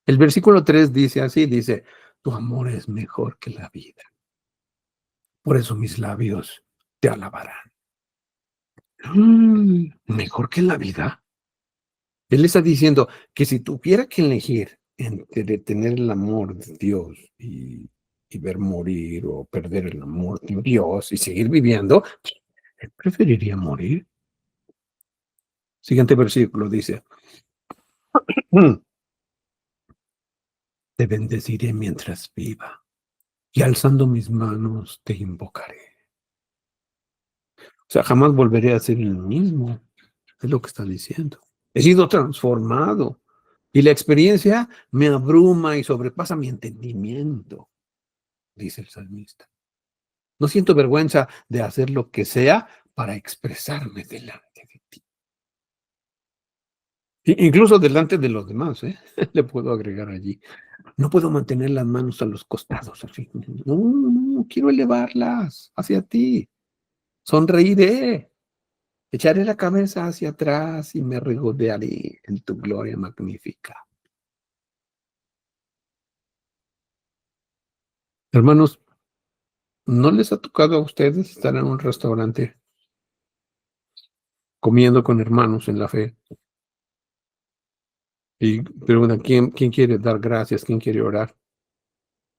El versículo 3 dice así, dice, tu amor es mejor que la vida. Por eso mis labios te alabarán. ¿Mejor que la vida? Él está diciendo que si tuviera que elegir entre tener el amor de Dios y ver morir o perder el amor de Dios y seguir viviendo, él preferiría morir. Siguiente versículo dice, te bendeciré mientras viva y alzando mis manos te invocaré. O sea, jamás volveré a ser el mismo. Es lo que está diciendo. He sido transformado y la experiencia me abruma y sobrepasa mi entendimiento, dice el salmista. No siento vergüenza de hacer lo que sea para expresarme delante de ti. Incluso delante de los demás, ¿eh? Le puedo agregar allí. No puedo mantener las manos a los costados, así. No, quiero elevarlas hacia ti. Sonreiré. Echaré la cabeza hacia atrás y me regodearé en tu gloria magnífica. Hermanos, ¿no les ha tocado a ustedes estar en un restaurante comiendo con hermanos en la fe? Y preguntan, ¿quién quiere dar gracias? ¿Quién quiere orar?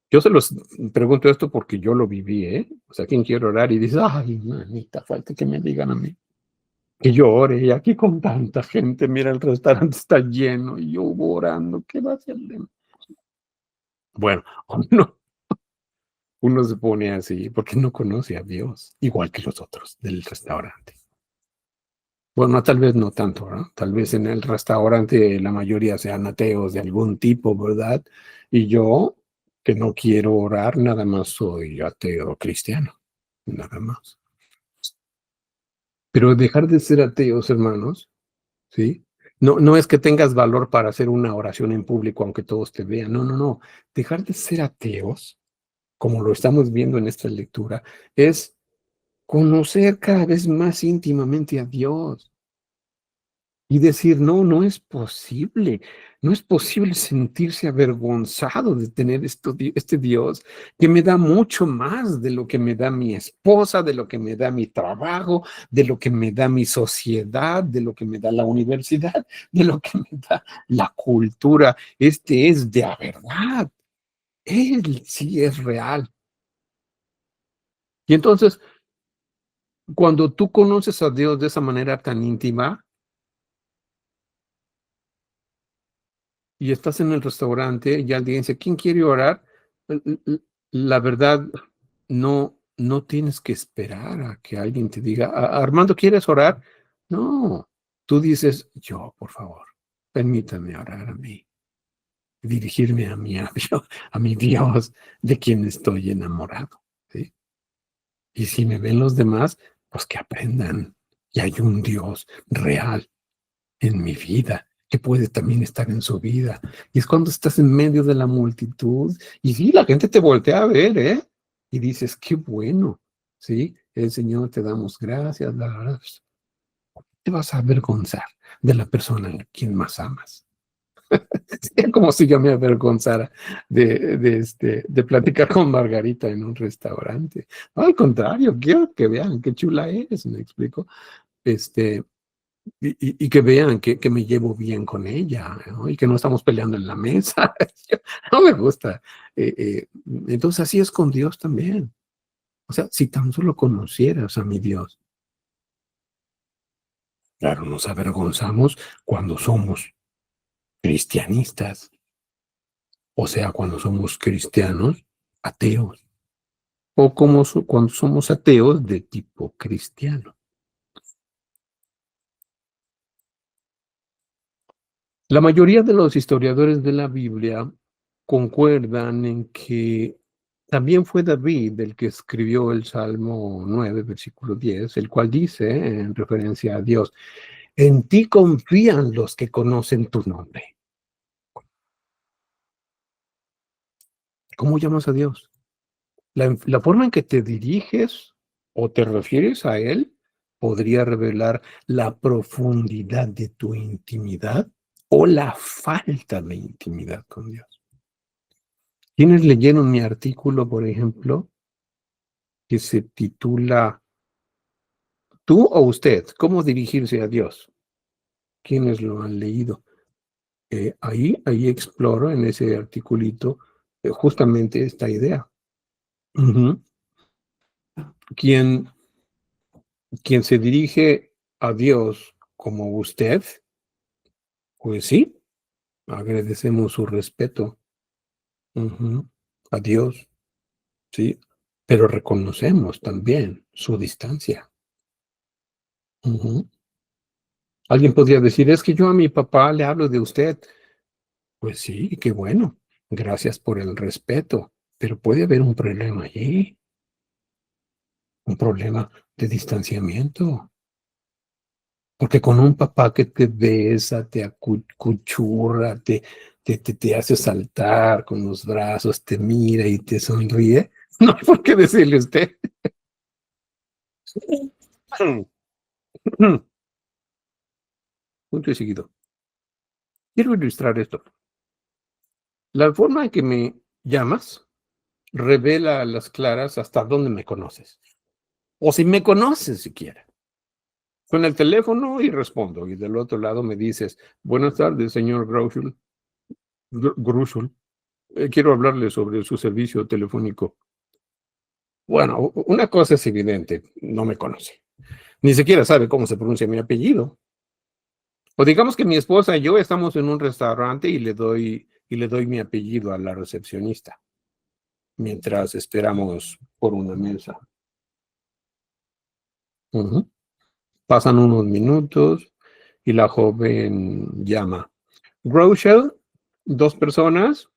Yo se los pregunto esto porque yo lo viví, ¿eh? O sea, ¿quién quiere orar? Y dice, ay, manita, falta que me digan a mí. Que yo ore, y aquí con tanta gente, mira, el restaurante está lleno, y yo orando, ¿qué va a hacer? Bueno, uno se pone así porque no conoce a Dios, igual que los otros del restaurante. Bueno, tal vez no tanto, ¿no? Tal vez en el restaurante la mayoría sean ateos de algún tipo, ¿verdad? Y yo que no quiero orar, nada más soy ateo cristiano, nada más. Pero dejar de ser ateos, hermanos, ¿sí? No es que tengas valor para hacer una oración en público, aunque todos te vean. No, no, no. Dejar de ser ateos, como lo estamos viendo en esta lectura, es conocer cada vez más íntimamente a Dios y decir, no, no es posible sentirse avergonzado de tener este Dios que me da mucho más de lo que me da mi esposa, de lo que me da mi trabajo, de lo que me da mi sociedad, de lo que me da la universidad, de lo que me da la cultura. Este es de la verdad. Él sí es real. Y entonces, cuando tú conoces a Dios de esa manera tan íntima, y estás en el restaurante y alguien dice, ¿quién quiere orar? La verdad, no tienes que esperar a que alguien te diga, Armando, ¿quieres orar? No, tú dices, yo, por favor, permítame orar a mí, dirigirme a mi Dios, de quien estoy enamorado. ¿Sí? Y si me ven los demás, pues que aprendan. Y hay un Dios real en mi vida, que puede también estar en su vida. Y es cuando estás en medio de la multitud y sí, la gente te voltea a ver, ¿eh? Y dices, qué bueno, ¿sí? El Señor te damos gracias, te vas a avergonzar de la persona a quien más amas. Es como si yo me avergonzara de platicar con Margarita en un restaurante. No, al contrario, quiero que vean qué chula es, me explico. Este, y que vean que me llevo bien con ella, ¿no? Y que no estamos peleando en la mesa. No me gusta. Entonces así es con Dios también. O sea, si tan solo conocieras a mi Dios. Claro, nos avergonzamos cuando somos cristianistas, o sea, cuando somos cristianos ateos, o como cuando somos ateos de tipo cristiano. La mayoría de los historiadores de la Biblia concuerdan en que también fue David el que escribió el Salmo 9, versículo 10, el cual dice, en referencia a Dios, en ti confían los que conocen tu nombre. ¿Cómo llamas a Dios? La forma en que te diriges o te refieres a Él podría revelar la profundidad de tu intimidad o la falta de intimidad con Dios. ¿Quiénes leyeron mi artículo, por ejemplo, que se titula ¿Tú o usted? ¿Cómo dirigirse a Dios? ¿Quiénes lo han leído? Ahí exploro en ese articulito justamente esta idea. Uh-huh. Quien, quien se dirige a Dios como usted, pues sí, agradecemos su respeto. Uh-huh. A Dios, sí, pero reconocemos también su distancia. Uh-huh. Alguien podría decir, es que yo a mi papá le hablo de usted. Pues sí, qué bueno. Gracias por el respeto. Pero puede haber un problema allí, un problema de distanciamiento. Porque con un papá que te besa, te acuchurra, te hace saltar con los brazos, te mira y te sonríe, no hay por qué decirle a usted. Punto y seguido. Quiero ilustrar esto. La forma en que me llamas revela a las claras hasta dónde me conoces. O si me conoces siquiera. Suena el teléfono y respondo. Y del otro lado me dices, buenas tardes, señor Grushul. Quiero hablarle sobre su servicio telefónico. Bueno, una cosa es evidente, no me conoce. Ni siquiera sabe cómo se pronuncia mi apellido. O digamos que mi esposa y yo estamos en un restaurante y le doy mi apellido a la recepcionista mientras esperamos por una mesa. Uh-huh. Pasan unos minutos y la joven llama. Rochelle, 2 personas,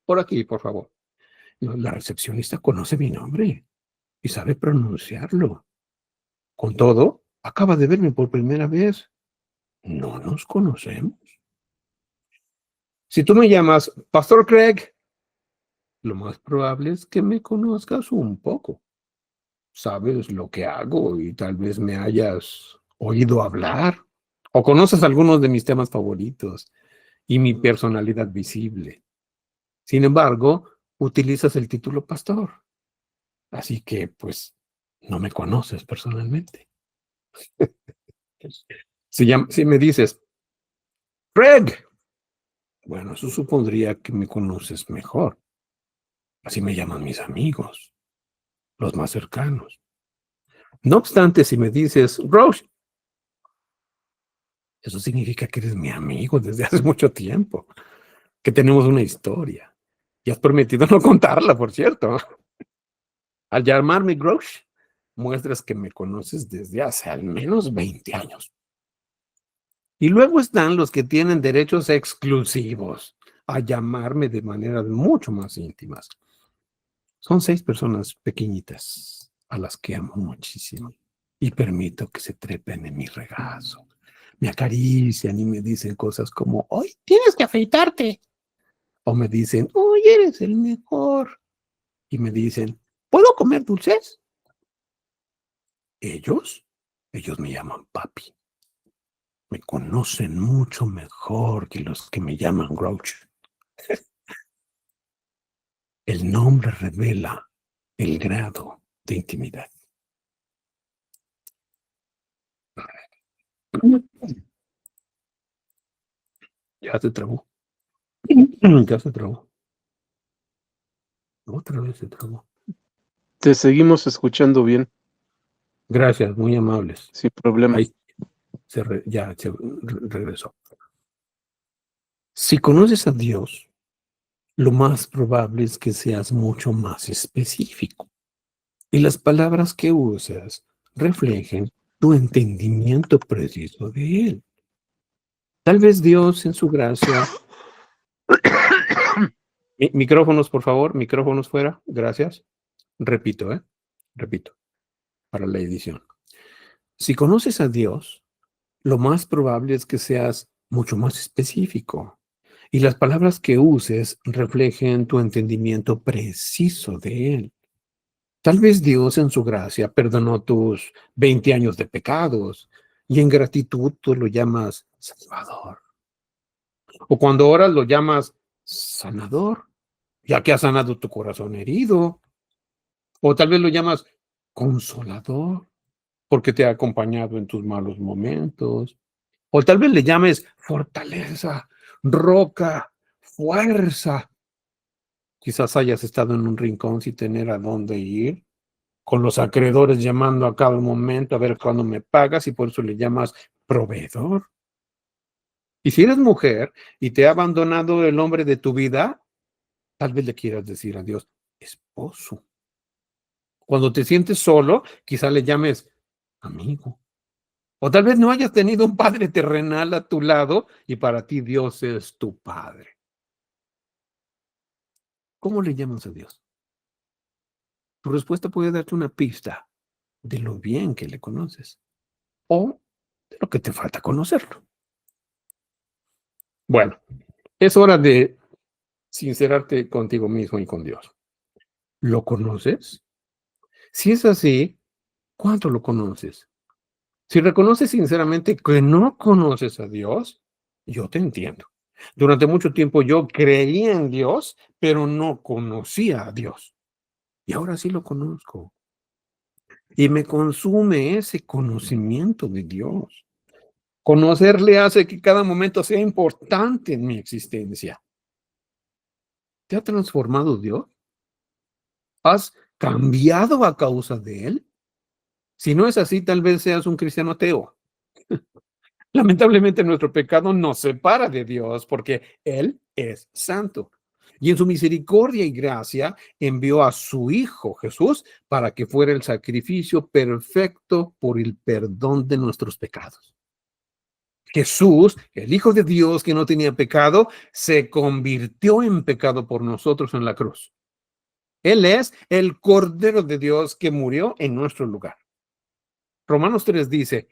por aquí, por favor. La recepcionista conoce mi nombre y sabe pronunciarlo. Con todo, acaba de verme por primera vez. No nos conocemos. Si tú me llamas Pastor Craig, lo más probable es que me conozcas un poco. Sabes lo que hago y tal vez me hayas oído hablar o conoces algunos de mis temas favoritos y mi personalidad visible. Sin embargo, utilizas el título pastor. Así que, pues, no me conoces personalmente. Si me dices, Craig, bueno, eso supondría que me conoces mejor. Así me llaman mis amigos, los más cercanos. No obstante, si me dices, Rose, eso significa que eres mi amigo desde hace mucho tiempo, que tenemos una historia. Y has prometido no contarla, por cierto. Al llamarme Grouch, muestras que me conoces desde hace al menos 20 años. Y luego están los que tienen derechos exclusivos a llamarme de maneras mucho más íntimas. Son 6 personas pequeñitas a las que amo muchísimo y permito que se trepen en mi regazo. Me acarician y me dicen cosas como, hoy tienes que afeitarte. O me dicen, hoy eres el mejor. Y me dicen, ¿puedo comer dulces? Ellos me llaman papi. Me conocen mucho mejor que los que me llaman Grouch. El nombre revela el grado de intimidad. Ya se trabó. Ya se trabó. Otra vez se trabó. Te seguimos escuchando bien, Gracias, muy amables. sin problema. Ahí ya se regresó. Si conoces a Dios, lo más probable es que seas mucho más específico. Y las palabras que usas reflejen tu entendimiento preciso de Él. Tal vez Dios en su gracia... Micrófonos, por favor, micrófonos fuera, gracias. Repito, repito, para la edición. Si conoces a Dios, lo más probable es que seas mucho más específico y las palabras que uses reflejen tu entendimiento preciso de Él. Tal vez Dios en su gracia perdonó tus 20 años de pecados y en gratitud tú lo llamas Salvador. O cuando oras lo llamas sanador, ya que ha sanado tu corazón herido. O tal vez lo llamas consolador, porque te ha acompañado en tus malos momentos. O tal vez le llames fortaleza, roca, fuerza. Quizás hayas estado en un rincón sin tener a dónde ir, con los acreedores llamando a cada momento a ver cuándo me pagas y por eso le llamas proveedor. Y si eres mujer y te ha abandonado el hombre de tu vida, tal vez le quieras decir a Dios, esposo. Cuando te sientes solo, quizá le llames amigo. O tal vez no hayas tenido un padre terrenal a tu lado y para ti Dios es tu padre. ¿Cómo le llamas a Dios? Tu respuesta puede darte una pista de lo bien que le conoces o de lo que te falta conocerlo. Bueno, es hora de sincerarte contigo mismo y con Dios. ¿Lo conoces? Si es así, ¿cuánto lo conoces? Si reconoces sinceramente que no conoces a Dios, yo te entiendo. Durante mucho tiempo yo creía en Dios, pero no conocía a Dios. Y ahora sí lo conozco. Y me consume ese conocimiento de Dios. Conocerle hace que cada momento sea importante en mi existencia. ¿Te ha transformado Dios? ¿Has cambiado a causa de Él? Si no es así, tal vez seas un cristiano ateo. Lamentablemente nuestro pecado nos separa de Dios porque Él es santo. Y en su misericordia y gracia envió a su Hijo Jesús para que fuera el sacrificio perfecto por el perdón de nuestros pecados. Jesús, el Hijo de Dios que no tenía pecado, se convirtió en pecado por nosotros en la cruz. Él es el Cordero de Dios que murió en nuestro lugar. Romanos 3 dice,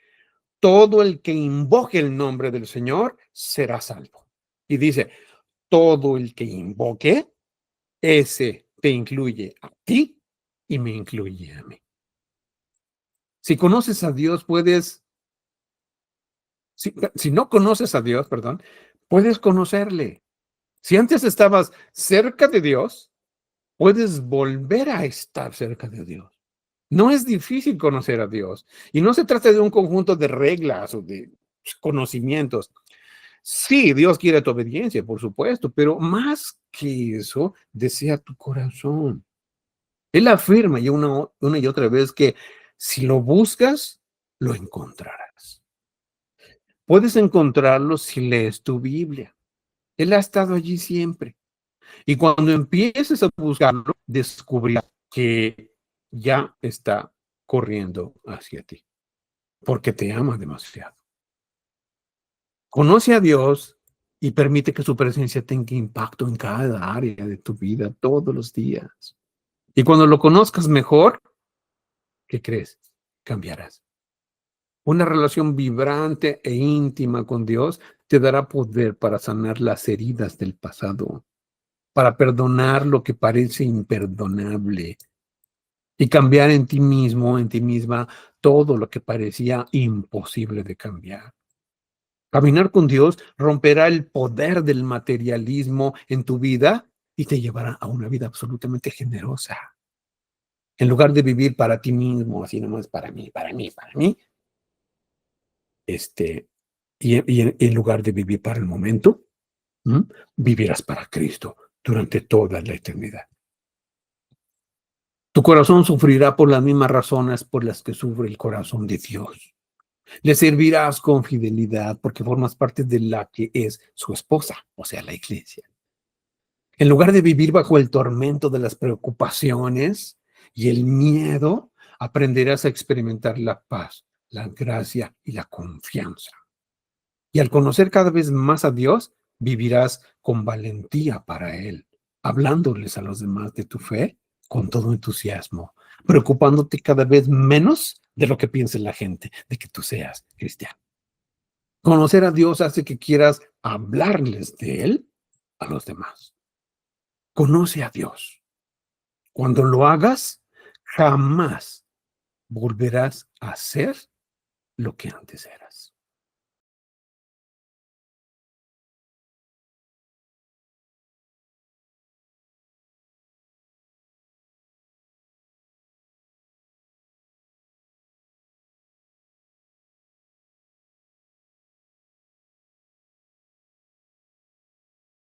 todo el que invoque el nombre del Señor será salvo. Y dice, todo el que invoque, ese te incluye a ti y me incluye a mí. Si conoces a Dios, si no conoces a Dios, perdón, puedes conocerle. Si antes estabas cerca de Dios, puedes volver a estar cerca de Dios. No es difícil conocer a Dios. Y no se trata de un conjunto de reglas o de conocimientos. Sí, Dios quiere tu obediencia, por supuesto, pero más que eso, desea tu corazón. Él afirma una y otra vez que si lo buscas, lo encontrarás. Puedes encontrarlo si lees tu Biblia. Él ha estado allí siempre. Y cuando empieces a buscarlo, descubrirás que ya está corriendo hacia ti, porque te ama demasiado. Conoce a Dios y permite que su presencia tenga impacto en cada área de tu vida todos los días. Y cuando lo conozcas mejor, ¿qué crees? Cambiarás. Una relación vibrante e íntima con Dios te dará poder para sanar las heridas del pasado, para perdonar lo que parece imperdonable y cambiar en ti mismo, en ti misma, todo lo que parecía imposible de cambiar. Caminar con Dios romperá el poder del materialismo en tu vida y te llevará a una vida absolutamente generosa. En lugar de vivir para ti mismo, así nomás para mí, y en lugar de vivir para el momento, vivirás para Cristo durante toda la eternidad. Tu corazón sufrirá por las mismas razones por las que sufre el corazón de Dios. Le servirás con fidelidad porque formas parte de la que es su esposa, o sea, la iglesia. En lugar de vivir bajo el tormento de las preocupaciones y el miedo, aprenderás a experimentar la paz, la gracia y la confianza. Y al conocer cada vez más a Dios, vivirás con valentía para Él, hablándoles a los demás de tu fe con todo entusiasmo, preocupándote cada vez menos de lo que piense la gente, de que tú seas cristiano. Conocer a Dios hace que quieras hablarles de Él a los demás. Conoce a Dios. Cuando lo hagas, jamás volverás a ser lo que antes era.